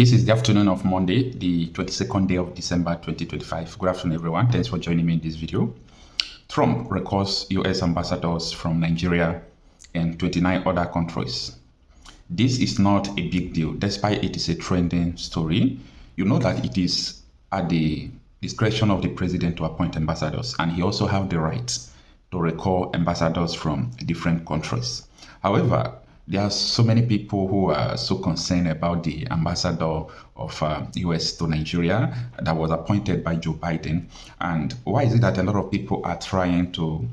This is the afternoon of Monday, the 22nd day of December 2025. Good afternoon, everyone. Thanks for joining me in this video. Trump recalls US ambassadors from Nigeria and 29 other countries. This is not a big deal, despite it is a trending story. You know that it is at the discretion of the president to appoint ambassadors, and he also have the right to recall ambassadors from different countries. However, there are so many people who are so concerned about the ambassador of US to Nigeria that was appointed by Joe Biden. And why is it that a lot of people are trying to,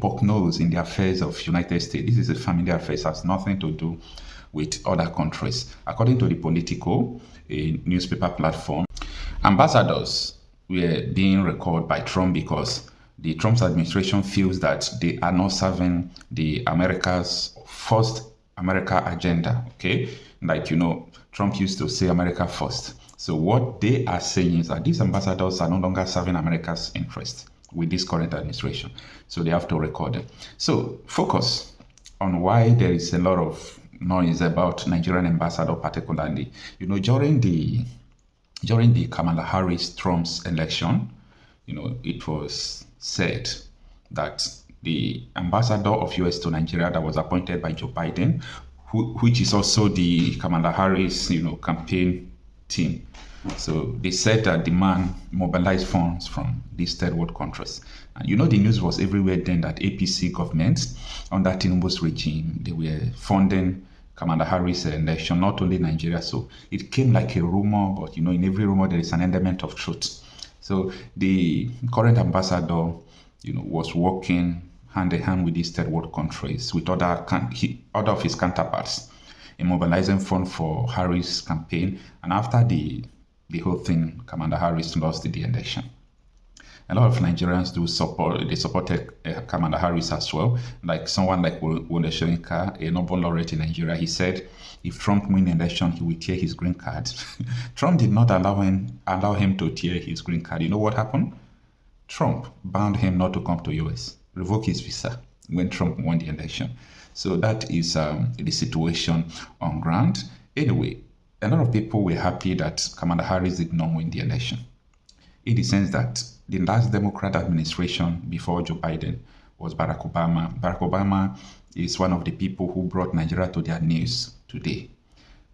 poke nose in the affairs of United States? This is a family affair. It has nothing to do with other countries. According to the Politico, a newspaper platform, ambassadors were being recalled by Trump because the Trump's administration feels that they are not serving the America's first America agenda. Okay, Trump used to say America first. So what they are saying is that these ambassadors are no longer serving America's interest with this current administration. So they have to record it. So focus on why there is a lot of noise about Nigerian ambassador, particularly, during the Kamala Harris Trump's election, it was said that the ambassador of US to Nigeria that was appointed by Joe Biden, which is also the Kamala Harris, campaign team. So they said that the man mobilized funds from these third world countries. And the news was everywhere then that APC governments under Tinubu's regime, they were funding Kamala Harris election, not only Nigeria. So it came like a rumor, but in every rumor there is an element of truth. So the current ambassador, was working hand in hand with these third world countries, with other of his counterparts, in mobilizing funds for Harris' campaign. And after the whole thing, Kamala Harris lost the election. A lot of Nigerians supported Kamala Harris as well. Like someone like Wole Soyinka, a Nobel laureate in Nigeria, he said if Trump win the election, he will tear his green card. Trump did not allow him to tear his green card. You know what happened? Trump banned him not to come to US, revoke his visa when Trump won the election. So that is the situation on ground. Anyway, a lot of people were happy that Kamala Harris did not win the election, in the sense that the last Democrat administration before Joe Biden was Barack Obama. Barack Obama is one of the people who brought Nigeria to their knees today.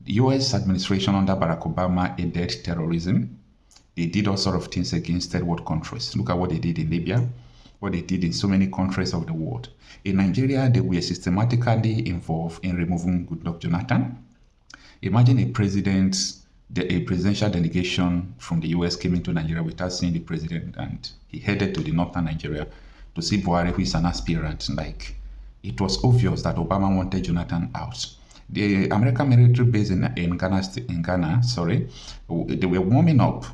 The US administration under Barack Obama aided terrorism. They did all sorts of things against third world countries. Look at what they did in Libya, what they did in so many countries of the world. In Nigeria, they were systematically involved in removing Goodluck Jonathan. Imagine a presidential delegation from the US came into Nigeria without seeing the president, and he headed to the northern Nigeria to see Buhari, who is an aspirant. It was obvious that Obama wanted Jonathan out. The American military base in Ghana, they were warming up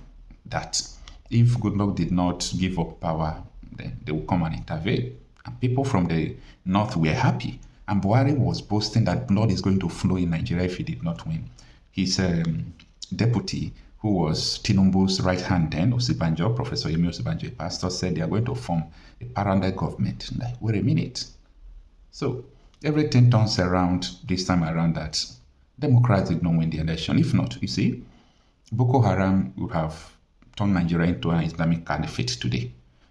that if Goodluck did not give up power, then they would come and intervene. And people from the north were happy. And Buhari was boasting that blood is going to flow in Nigeria if he did not win. His deputy, who was Tinubu's right hand then, Osibanjo, Professor Yemi Osibanjo, a pastor, said they are going to form a parallel government. Wait a minute. So everything turns around this time around that Democrats did not win the election. If not, you see, Boko Haram would have turned Nigeria into an Islamic caliphate today.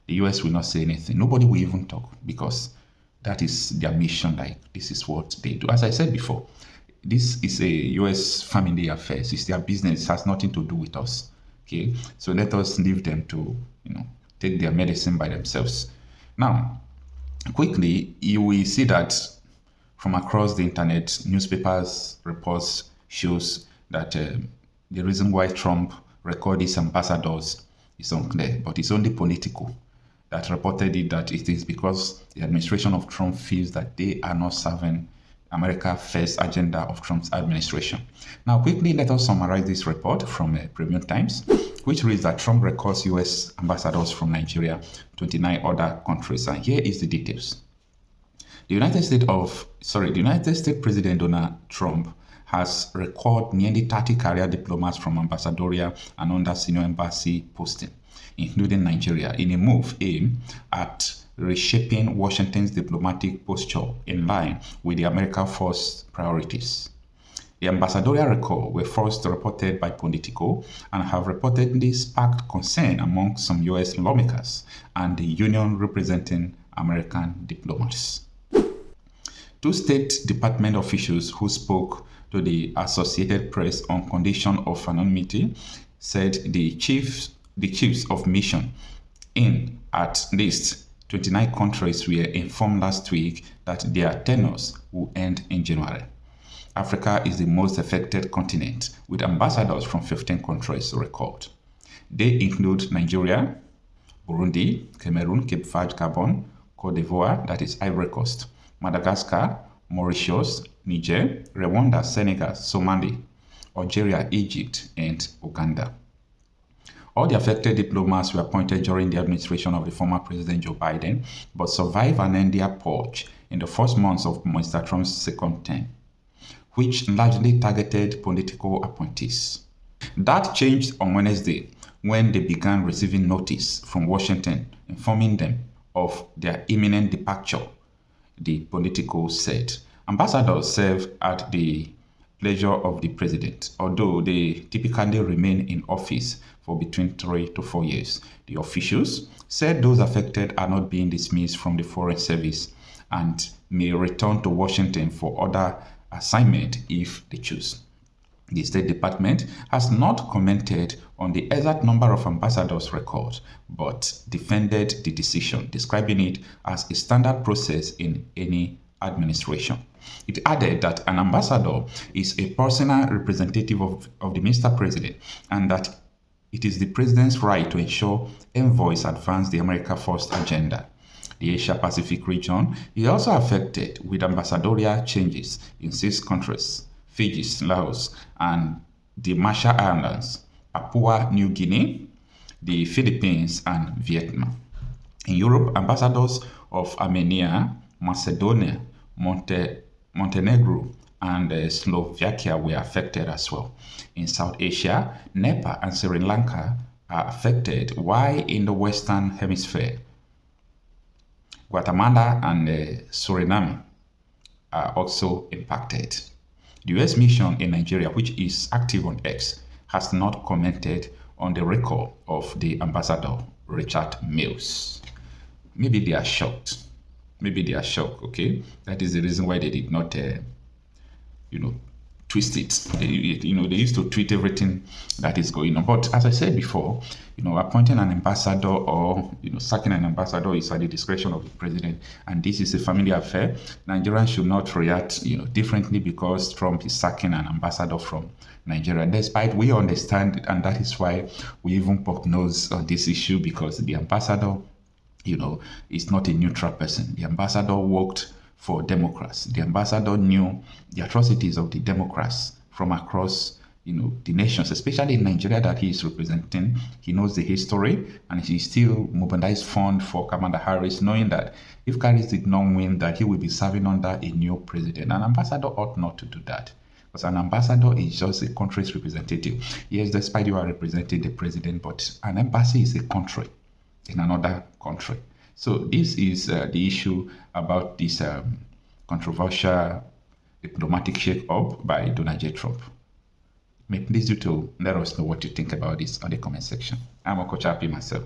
The US will not say anything. Nobody will even talk, because that is their mission. This is what they do. As I said before, this is a US family affairs. It's their business. It has nothing to do with us. Okay, so let us leave them to take their medicine by themselves. Now, quickly, you will see that from across the internet, newspapers, reports shows that the reason why Trump recorded these ambassadors is unclear, but it's only Politico that reported it, that it is because the administration of Trump feels that they are not serving America First agenda of Trump's administration. Now, quickly, let us summarize this report from Premium Times, which reads that Trump records US ambassadors from Nigeria, 29 other countries. And here is the details. The United States President Donald Trump has recorded nearly 30 career diplomats from ambassadorial and under senior embassy posting, including Nigeria, in a move aimed at reshaping Washington's diplomatic posture in line with the America First priorities. The ambassadorial recall were first reported by Politico and have reportedly sparked concern among some US lawmakers and the union representing American diplomats. Two State Department officials who spoke to the Associated Press on condition of anonymity said the chiefs of mission in at least 29 countries were informed last week that their tenures will end in January. Africa is the most affected continent, with ambassadors from 15 countries recalled. They include Nigeria, Burundi, Cameroon, Cape Verde, Gabon, Cote d'Ivoire, that is Ivory Coast, Madagascar, Mauritius, Niger, Rwanda, Senegal, Somalia, Algeria, Egypt, and Uganda. All the affected diplomats were appointed during the administration of the former President Joe Biden, but survived and ended their purge in the first months of Mr. Trump's second term, which largely targeted political appointees. That changed on Wednesday when they began receiving notice from Washington informing them of their imminent departure, the Politico said. Ambassadors serve at the pleasure of the president, although they typically remain in office for between 3 to 4 years. The officials said those affected are not being dismissed from the Foreign Service and may return to Washington for other assignment if they choose. The State Department has not commented on the exact number of ambassadors recalled, but defended the decision, describing it as a standard process in any administration. It added that an ambassador is a personal representative of the Mr. President and that it is the President's right to ensure envoys advance the America First agenda. The Asia-Pacific region is also affected with ambassadorial changes in 6 countries: Fiji, Laos, and the Marshall Islands, Papua New Guinea, the Philippines, and Vietnam. In Europe, ambassadors of Armenia, Macedonia, Montenegro, and Slovakia were affected as well. In South Asia, Nepal and Sri Lanka are affected, while in the Western Hemisphere, Guatemala and Suriname are also impacted. The U.S. mission in Nigeria, which is active on X, has not commented on the recall of the ambassador, Richard Mills. Maybe they are shocked. Okay? That is the reason why they did not, twist it. They used to tweet everything that is going on. But as I said before, appointing an ambassador or, sacking an ambassador is at the discretion of the president. And this is a family affair. Nigerians should not react, differently because Trump is sacking an ambassador from Nigeria. Despite we understand, and that is why we even poke nose on this issue, because the ambassador, is not a neutral person. The ambassador worked for Democrats. The ambassador knew the atrocities of the Democrats from across, the nations, especially in Nigeria that he is representing. He knows the history, and he still mobilized funds for Kamala Harris, knowing that if Harris did not win, that he will be serving under a new president. An ambassador ought not to do that, because an ambassador is just a country's representative. Yes, despite you are representing the president, but an embassy is a country in another country. So this is the issue about this controversial diplomatic shake-up by Donald J. Trump. May please do to let us know what you think about this on the comment section. I'm Okochapi myself.